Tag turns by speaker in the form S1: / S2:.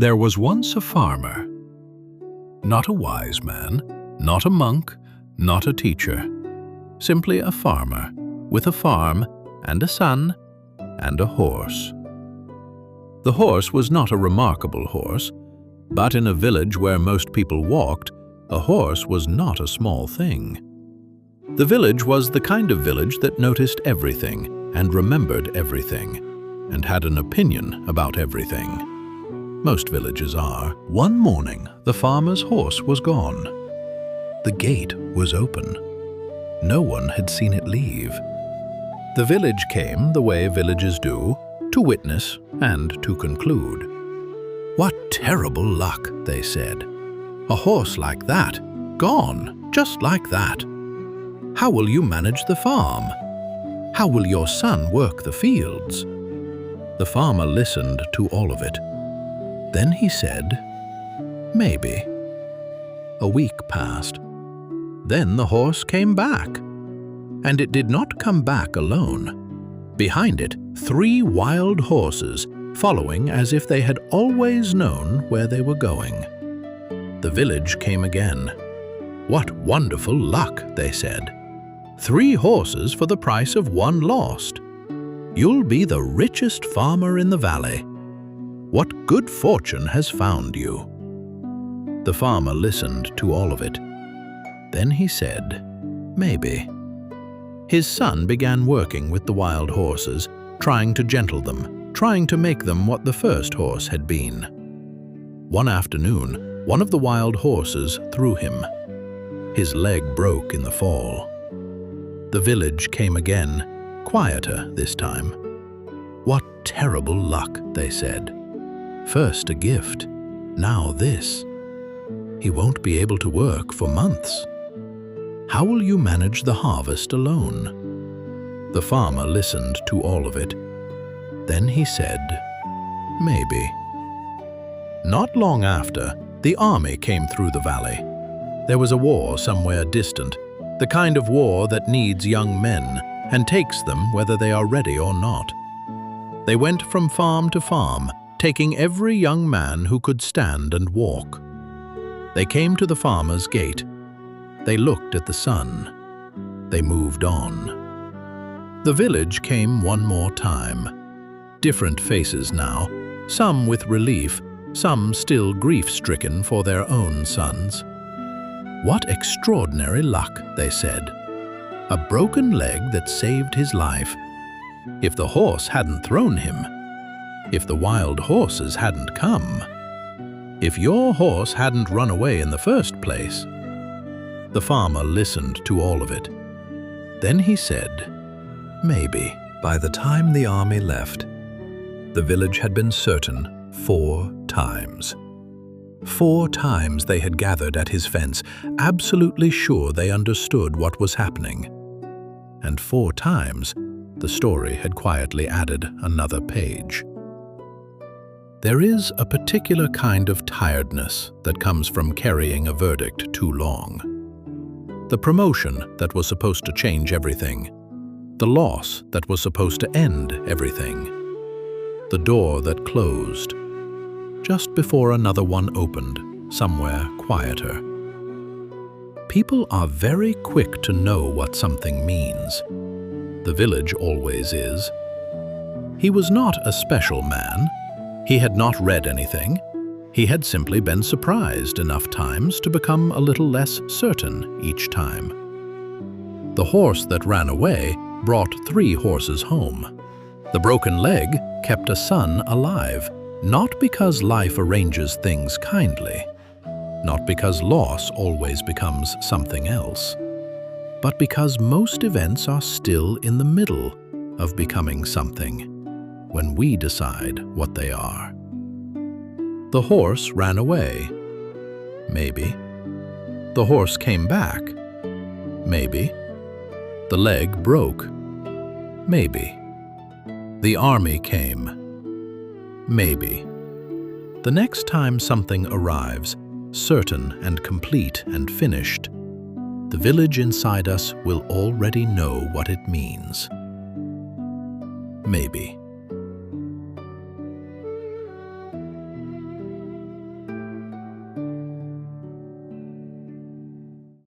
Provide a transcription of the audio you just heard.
S1: There was once a farmer, not a wise man, not a monk, not a teacher, simply a farmer with a farm and a son and a horse. The horse was not a remarkable horse, but in a village where most people walked, a horse was not a small thing. The village was the kind of village that noticed everything and remembered everything, and had an opinion about everything. Most villages are. One morning, the farmer's horse was gone. The gate was open. No one had seen it leave. The village came the way villages do, to witness and to conclude. "What terrible luck," they said. "A horse like that, gone, just like that. How will you manage the farm? How will your son work the fields?" The farmer listened to all of it. Then he said, "Maybe." A week passed. Then the horse came back. And it did not come back alone. Behind it, 3 wild horses, following as if they had always known where they were going. The village came again. "What wonderful luck," they said. 3 horses for the price of 1 lost. You'll be the richest farmer in the valley. What good fortune has found you?" The farmer listened to all of it. Then he said, "Maybe." His son began working with the wild horses, trying to gentle them, trying to make them what the first horse had been. One afternoon, one of the wild horses threw him. His leg broke in the fall. The village came again, quieter this time. "What terrible luck," they said. "First a gift, now this. He won't be able to work for months. How will you manage the harvest alone?" The farmer listened to all of it. Then he said, "Maybe." Not long after, the army came through the valley. There was a war somewhere distant, the kind of war that needs young men and takes them whether they are ready or not. They went from farm to farm, taking every young man who could stand and walk. They came to the farmer's gate. They looked at the sun. They moved on. The village came one more time. Different faces now, some with relief, some still grief-stricken for their own sons. "What extraordinary luck," they said. "A broken leg that saved his life. If the horse hadn't thrown him, if the wild horses hadn't come, if your horse hadn't run away in the first place." The farmer listened to all of it. Then he said, "Maybe." By the time the army left, the village had been certain 4 times. 4 times they had gathered at his fence, absolutely sure they understood what was happening. And 4 times, the story had quietly added another page. There is a particular kind of tiredness that comes from carrying a verdict too long. The promotion that was supposed to change everything. The loss that was supposed to end everything. The door that closed, just before another one opened, somewhere quieter. People are very quick to know what something means. The village always is. He was not a special man. He had not read anything. He had simply been surprised enough times to become a little less certain each time. The horse that ran away brought 3 horses home. The broken leg kept a son alive, not because life arranges things kindly, not because loss always becomes something else, but because most events are still in the middle of becoming something, when we decide what they are. The horse ran away. Maybe. The horse came back. Maybe. The leg broke. Maybe. The army came. Maybe. The next time something arrives, certain and complete and finished, the village inside us will already know what it means. Maybe.